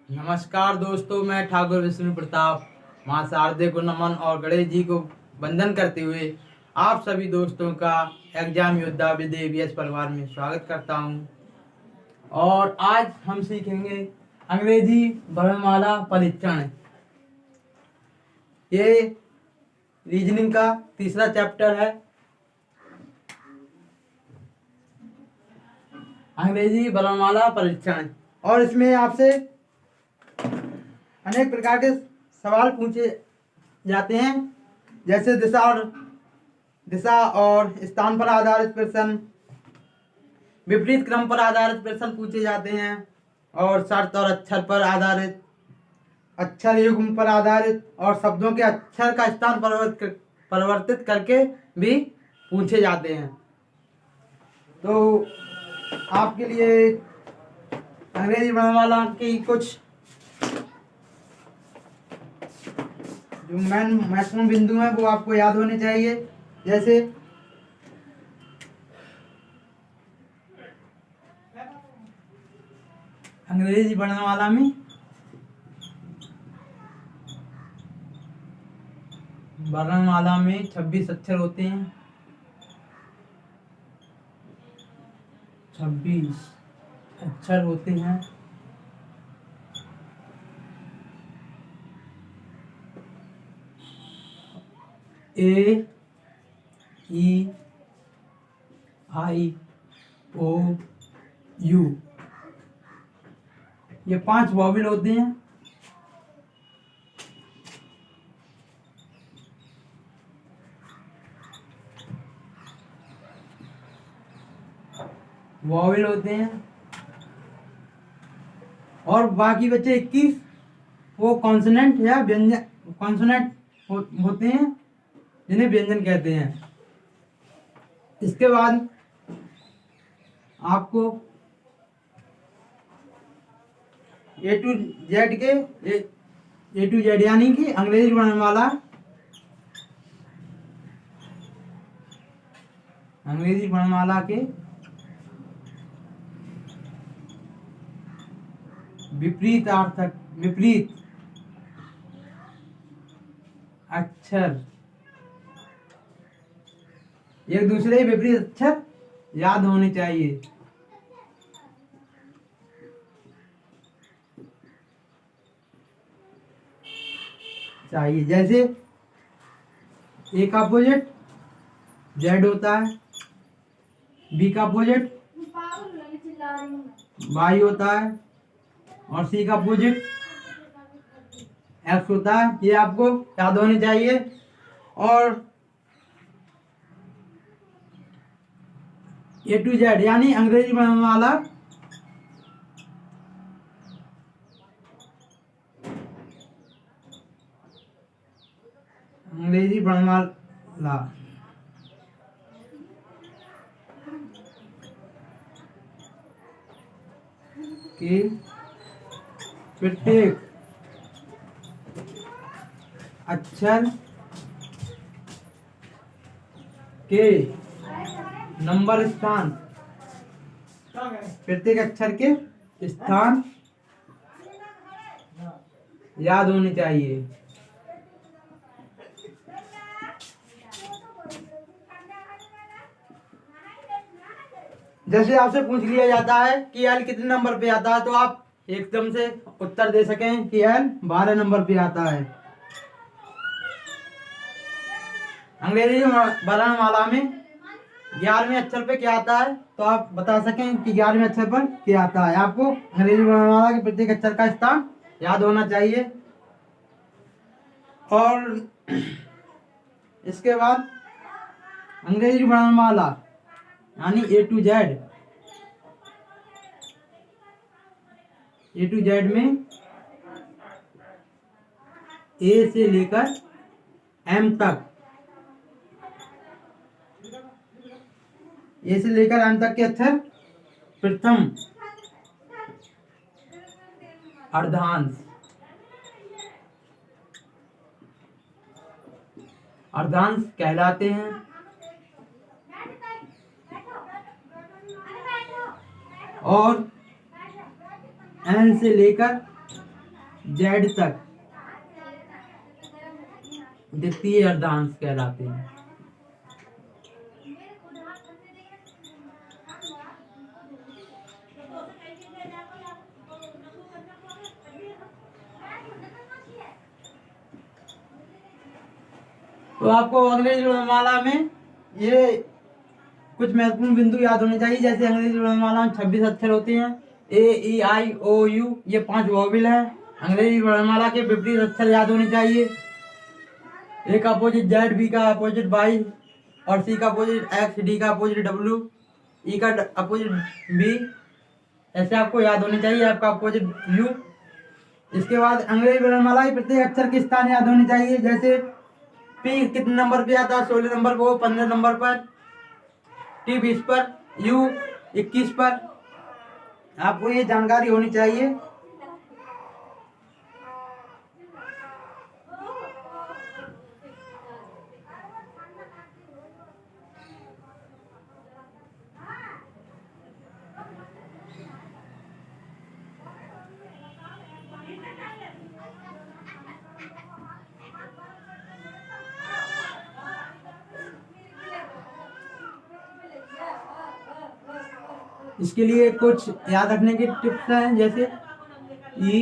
नमस्कार दोस्तों, मैं ठाकुर विष्णु प्रताप मां शारदे को नमन और गणेश जी को वंदन करते हुए आप सभी दोस्तों का एग्जाम योद्धा विदे वीएस परिवार में स्वागत करता हूं। और आज हम सीखेंगे अंग्रेजी वर्णमाला परीक्षण। ये रीजनिंग का तीसरा चैप्टर है। अंग्रेजी वर्णमाला परीक्षण, और इसमें आपसे अनेक प्रकार के सवाल पूछे जाते हैं, जैसे दिशा और स्थान पर आधारित प्रश्न, विपरीत क्रम पर आधारित प्रश्न पूछे जाते हैं, और शर्त और अक्षर पर आधारित, अक्षर युग्म पर आधारित, और शब्दों के अक्षर का स्थान परिवर्तित करके भी पूछे जाते हैं। तो आपके लिए अंग्रेजी वर्णमाला की कुछ जो महत्वपूर्ण बिंदु हैं वो आपको याद होने चाहिए। जैसे अंग्रेजी वर्णमाला में वर्णमाला में 26 अक्षर होते हैं। 26 अक्षर होते हैं। ए, ई, आई, ओ, यू, ये 5 वॉवेल होते हैं। वॉवेल होते हैं, और बाकी बचे 21 वो कॉन्सोनेंट या व्यंजन कॉन्सोनेंट होते हैं, जिन्हें व्यंजन कहते हैं। इसके बाद आपको ए टू जेड यानी कि अंग्रेजी वर्णमाला के विपरीत अक्षर, एक दूसरे के विपरीत अक्षर याद होने चाहिए। जैसे ए का अपोजिट जेड होता है, बी का अपोजिट वाई होता है, और सी का अपोजिट एक्स होता है। ये आपको याद होने चाहिए। और ए टू जेड यानी अंग्रेजी वर्णमाला के प्रत्येक अक्षर के नंबर स्थान, प्रत्येक अक्षर के स्थान याद होने चाहिए। जैसे आपसे पूछ लिया जाता है कि एल कितने नंबर पे आता है, तो आप एकदम से उत्तर दे सकें कि एल 12 नंबर पे आता है। अंग्रेजी वर्णमाला में 11वें अक्षर पे क्या आता है, तो आप बता सकें कि 11वें अक्षर पर क्या आता है। आपको अंग्रेजी वर्णमाला के प्रत्येक अक्षर का स्थान याद होना चाहिए। और इसके बाद अंग्रेजी वर्णमाला यानी ए टू जेड में ए से लेकर एम तक, ए से लेकर एम तक के अक्षर प्रथम अर्धांश कहलाते हैं। और एन से लेकर जेड तक द्वितीय अर्धांश कहलाते हैं। तो आपको अंग्रेजी वर्णमाला में ये कुछ महत्वपूर्ण बिंदु याद होने चाहिए। जैसे अंग्रेजी वर्णमाला में 26 अक्षर होते हैं। A, E, I, O, U ये 5 वोवेल हैं। अंग्रेजी वर्णमाला के विपरीत अक्षर याद होने चाहिए। ए का अपोजिट जेड, बी का अपोजिट वाई और सी का अपोजिट एक्स, डी का अपोजिट डब्ल्यू, ई का अपोजिट बी, ऐसे आपको याद होने चाहिए। आपका अपोजिट यू। इसके बाद अंग्रेजी वर्णमाला के प्रत्येक अक्षर के स्थान याद होने चाहिए। जैसे पी कितने नंबर पे आता है? 16 नंबर पर, 15 नंबर पर, टी 20 पर, यू 21 पर। आपको ये जानकारी होनी चाहिए। इसके लिए कुछ याद रखने की टिप्स हैं। जैसे E,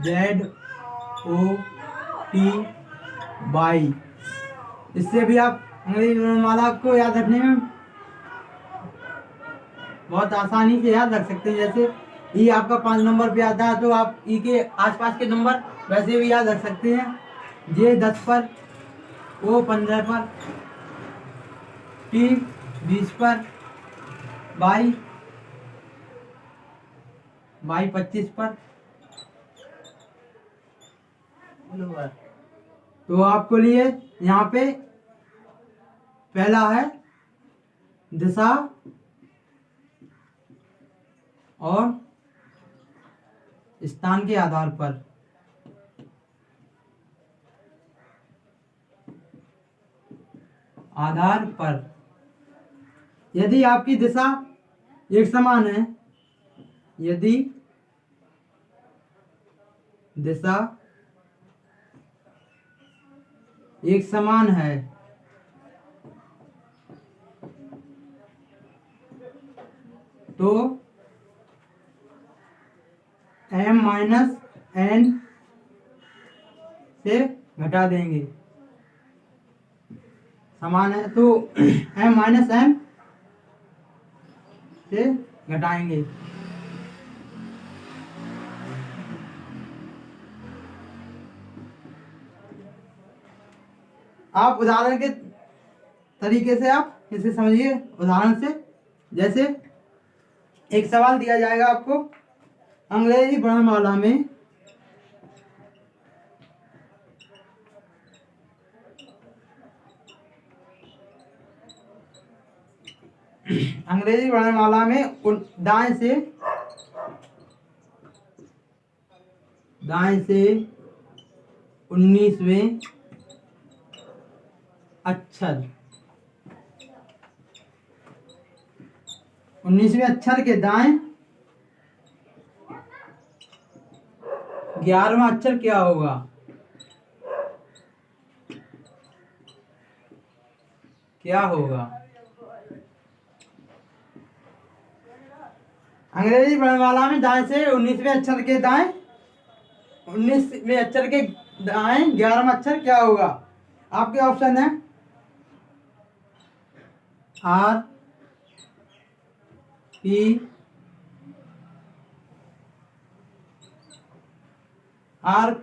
Z, O, T, Y। इससे भी आप अंग्रेजी वर्णमाला को याद रखने में बहुत आसानी से याद रख सकते हैं। जैसे E आपका 5 नंबर पे आता है तो आप E के आसपास के नंबर वैसे भी याद रख सकते हैं। J 10 पर, O 15 पर, T 20 पर, Y 25 पर। तो आपको लिए यहाँ पे पहला है दिशा और स्थान के आधार पर। यदि आपकी दिशा एक समान है, यदि दिशा एक समान है तो M-N से घटा देंगे। समान है तो M-M से घटाएंगे। आप उदाहरण के तरीके से आप इसे समझिए। उदाहरण से जैसे एक सवाल दिया जाएगा आपको अंग्रेजी वर्णमाला में दाएं से 19वें अक्षर 19वें अक्षर के दाएं 11वां अक्षर क्या होगा? क्या होगा? अंग्रेजी वर्णमाला में दाएं से 19वें अक्षर के दाएं 19वें अक्षर के दाएं 11वां अक्षर क्या होगा? आपके ऑप्शन है R,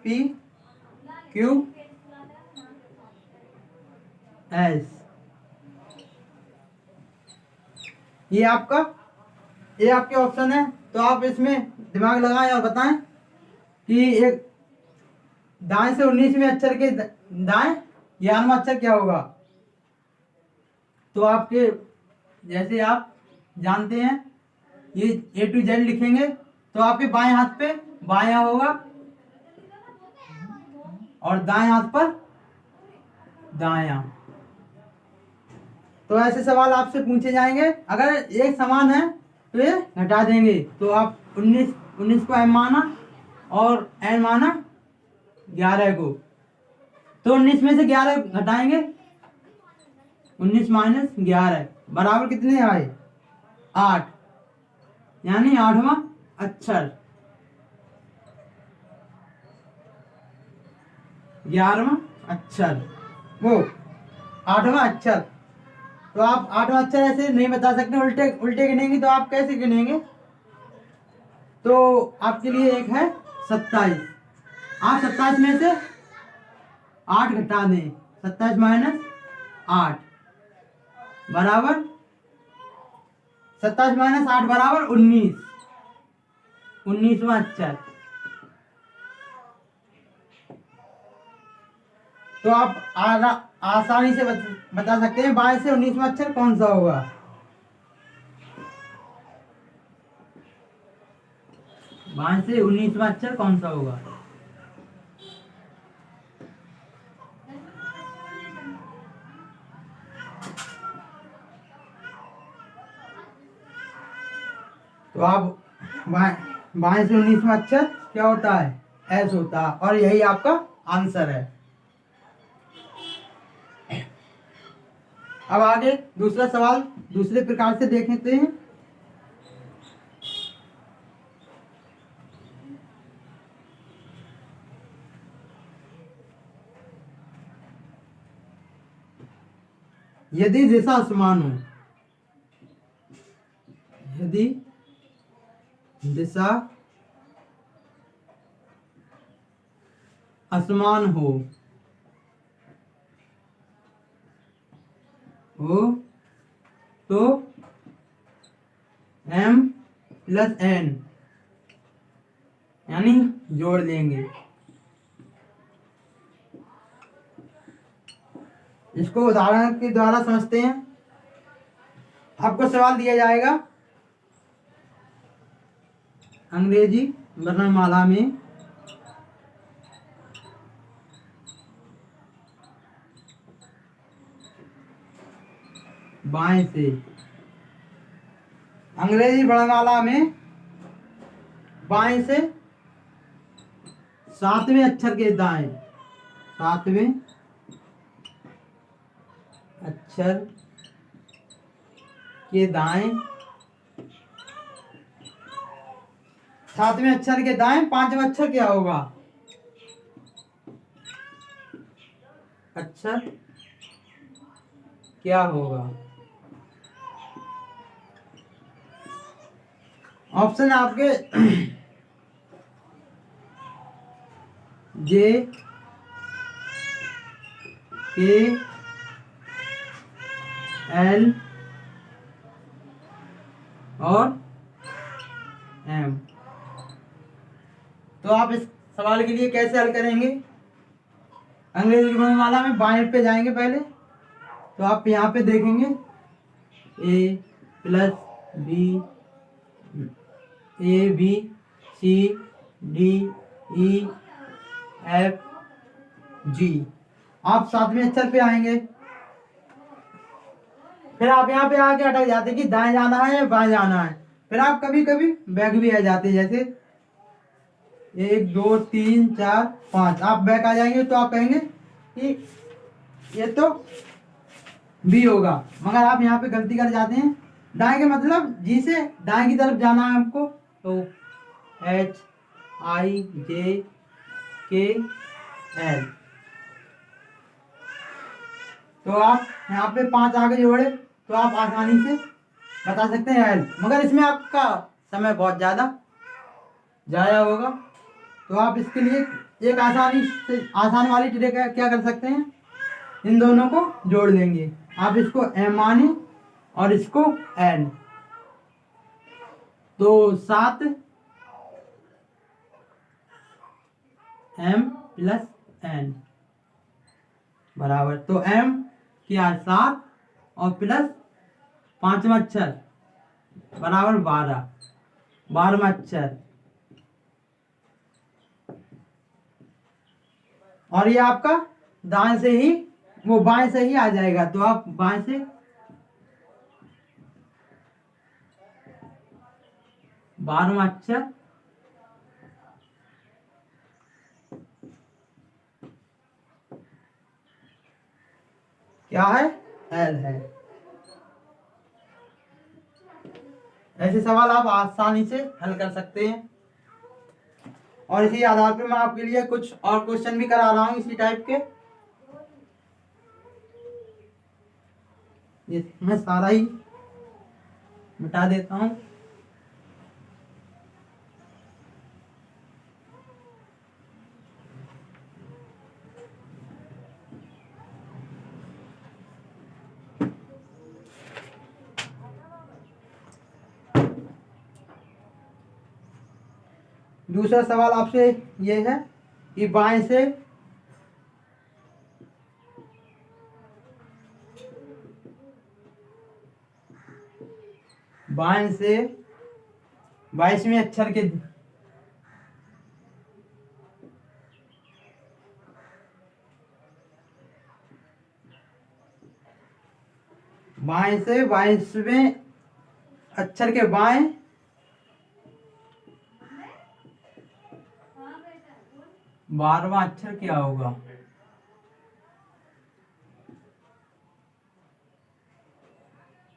P, Q, S। ये आपके ऑप्शन है। तो आप इसमें दिमाग लगाएं और बताएं कि एक दाएं से 19वें अक्षर के दाएं 11वां अक्षर क्या होगा। तो आपके जैसे आप जानते हैं ये A to Z लिखेंगे तो आपके बाएं हाथ पे बायां होगा और दाएं हाथ पर दायां। तो ऐसे सवाल आपसे पूछे जाएंगे। अगर एक समान है तो ये घटा देंगे। तो आप 19 को M माना और एन माना 11 को, तो 19 में से 11 घटाएंगे, 19 माइनस 11 बराबर कितने आए 8, यानी 8वां अक्षर, 11वां अक्षर, वो 8वां अक्षर। तो आप 8वां अक्षर ऐसे नहीं बता सकते, उल्टे उल्टे गिनेंगे तो आप कैसे गिनेंगे? तो आपके लिए एक है 27। आप 27 में से 8 घटा दें, 27 माइनस 8 बराबर 27 माइनस 8 बराबर 19, 19वां अक्षर। तो आप आसानी से बता सकते हैं 22 से 19वां अक्षर कौन सा होगा। बाईस से 19वां अक्षर कौन सा होगा? तो आप 22 से 19वां अक्षर क्या होता है? एस होता है, और यही आपका आंसर है। अब आगे दूसरा सवाल दूसरे प्रकार से देखते हैं। यदि दिशा समान हो, यदि दिशा असमान हो तो m प्लस n यानी जोड़ लेंगे। इसको उदाहरण के द्वारा समझते हैं। आपको सवाल दिया जाएगा अंग्रेजी वर्णमाला में बाएं से, अंग्रेजी वर्णमाला में बाएं से 7वें अक्षर के दाएं, 7वें अक्षर के दाएं, 7वें अक्षर के दाएं 5वां अक्षर क्या होगा? अक्षर क्या होगा? ऑप्शन आपके जे के एल और एम। तो आप इस सवाल के लिए कैसे हल करेंगे? अंग्रेजी वर्णमाला में बाएं पे जाएंगे पहले, तो आप यहाँ पे देखेंगे A plus B, A B C D E F G. आप 7वें अक्षर पे आएंगे, फिर आप यहाँ पे आके अटक जाते कि दाएं जाना है या बाएं जाना है। फिर आप कभी कभी बैक भी आ जाते, जैसे 1 2 3 4 5 आप बैक आ जाएंगे तो आप कहेंगे कि ये तो बी होगा, मगर आप यहाँ पे गलती कर जाते हैं। दाएं के मतलब जी से दाएं की तरफ जाना है आपको, तो एच आई जे के एल। तो आप यहाँ पे 5 आगे जोड़े तो आप आसानी से बता सकते हैं एल, मगर इसमें आपका समय बहुत ज़्यादा जाया होगा। तो आप इसके लिए एक आसान वाली ट्रिक क्या कर सकते हैं, इन दोनों को जोड़ देंगे। आप इसको एम माने और इसको एन, तो 7 एम प्लस एन बराबर, तो एम क्या 7 और प्लस 5वां अक्षर बराबर 12, 12वां अक्षर। और ये आपका दाएं से ही वो बाएं से ही आ जाएगा, तो आप बाएं से 12वां अक्षर क्या है, एल है। ऐसे सवाल आप आसानी से हल कर सकते हैं। और इसी आधार पे मैं आपके लिए कुछ और क्वेश्चन भी करा रहा हूँ इसी टाइप के। ये मैं सारा ही मिटा देता हूँ। दूसरा सवाल आपसे ये है कि बाएं से बाएं से 22वें अक्षर के बाएं से 22वें अक्षर के बाएं 12वां अक्षर क्या होगा?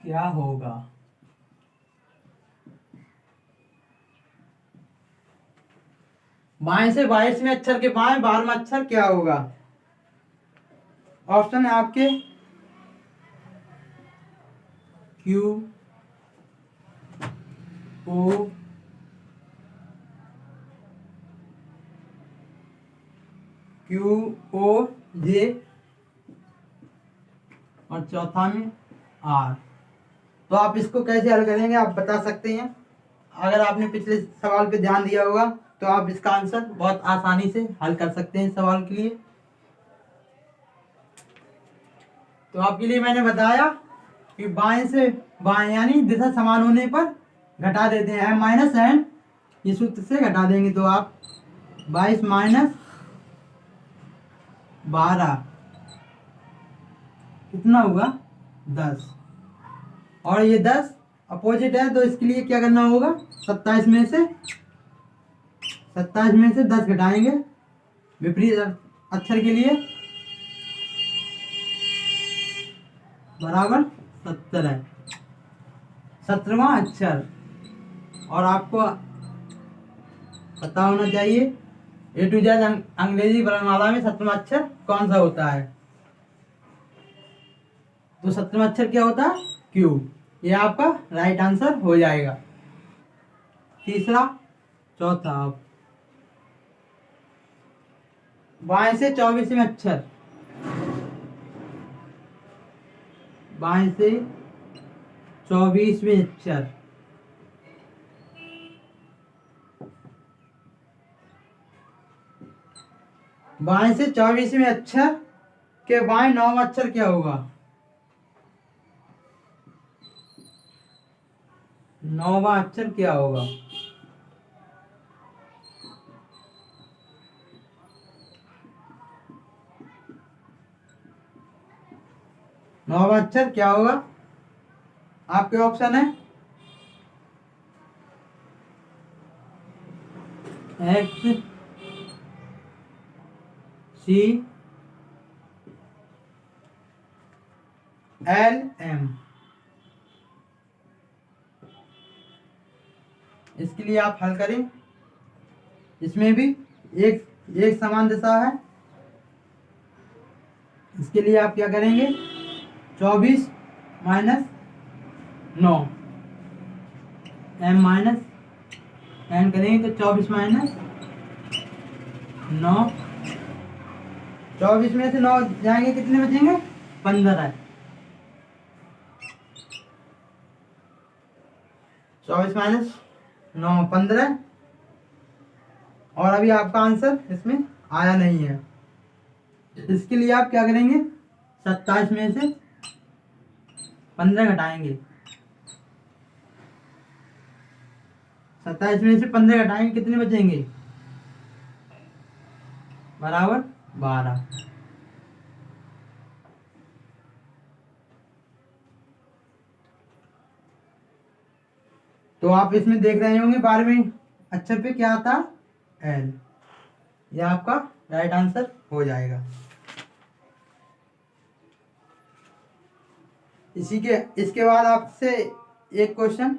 क्या होगा? बाएं से 22वें अक्षर के बाएं 12वां अक्षर क्या होगा? ऑप्शन है आपके क्यू ओ क्यू ओ जे और चौथा में आर। तो आप इसको कैसे हल करेंगे आप बता सकते हैं। अगर आपने पिछले सवाल पे ध्यान दिया होगा तो आप इसका आंसर बहुत आसानी से हल कर सकते हैं इस सवाल के लिए। तो आपके लिए मैंने बताया कि बाएं से बाएं यानी दिशा समान होने पर घटा देते हैं m माइनस एन, ये सूत्र से घटा देंगे तो आप 22 माइनस 12 कितना होगा 10। और ये 10 अपोजिट है तो इसके लिए क्या करना होगा 27 में से 10 घटाएंगे विपरीत अक्षर के लिए बराबर 70 है 17वां अक्षर। और आपको पता होना चाहिए A to Z अंग्रेजी वर्णमाला में 7वां अक्षर कौन सा होता है। तो 7वां अक्षर क्या होता है Q। ये आपका राइट आंसर हो जाएगा। तीसरा चौथा आप बाएं से 24वें अक्षर बाएं से 24वें अक्षर बाएं से 24वें अक्षर के बाएं 9वां अक्षर क्या होगा? 9वां अक्षर क्या होगा? नौवां अक्षर क्या होगा? आपके ऑप्शन है एक्स सी एल एम। इसके लिए आप हल करें। इसमें भी एक समान दिशा है। इसके लिए आप क्या करेंगे 24 माइनस 9 m माइनस n करेंगे तो 24 माइनस 9 24 में से 9 जाएंगे कितने बचेंगे 15 है। 24 माइनस 9 15। और अभी आपका आंसर इसमें आया नहीं है। इसके लिए आप क्या करेंगे 27 में से 15 घटाएंगे 27 में से 15 घटाएंगे कितने बचेंगे बराबर 12। तो आप इसमें देख रहे होंगे 12वें अक्षर पे क्या आता एल। यह आपका राइट आंसर हो जाएगा। इसके बाद आपसे एक क्वेश्चन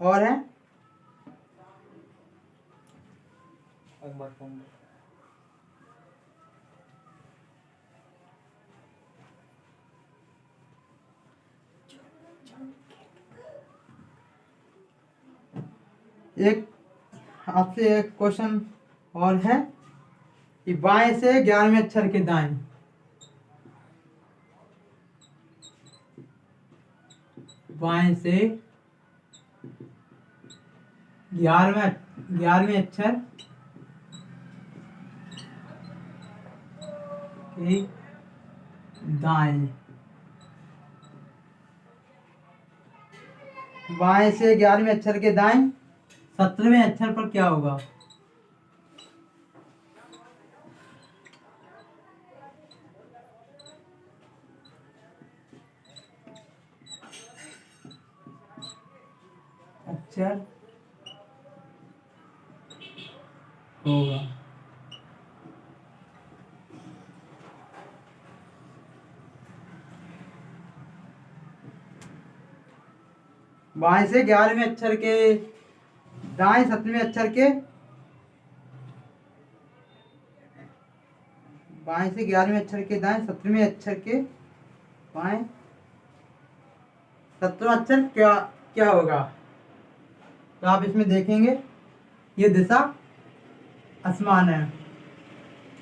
और है। एक आपसे एक क्वेश्चन और है कि बाएं से 11वें अक्षर के दाएं, बाएं से 11वें अक्षर के दाएं, बाएं से 11वें अक्षर के दाएं 17वें अक्षर पर क्या होगा? अक्षर होगा बाएं से 11वें अक्षर के दाएं 17वें अक्षर के, बाएं से 11वें अक्षर के दाएं 17वें अक्षर के बाएं 17वां अक्षर क्या क्या होगा? तो आप इसमें देखेंगे ये दिशा आसमान है,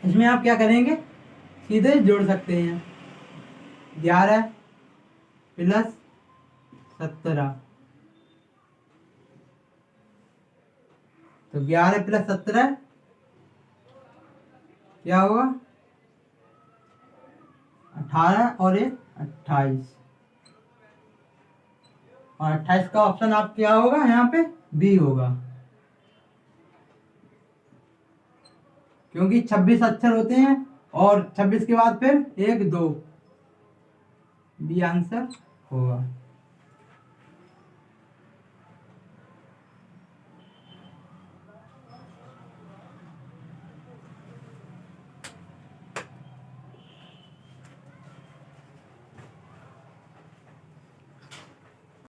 इसमें आप क्या करेंगे, सीधे जोड़ सकते हैं 11 प्लस 17, तो 11 प्लस 17 क्या होगा? 18 और 1 28, और 28 का ऑप्शन आप क्या होगा यहाँ पे? बी होगा, क्योंकि 26 अक्षर होते हैं और 26 के बाद फिर 1 2, बी आंसर होगा।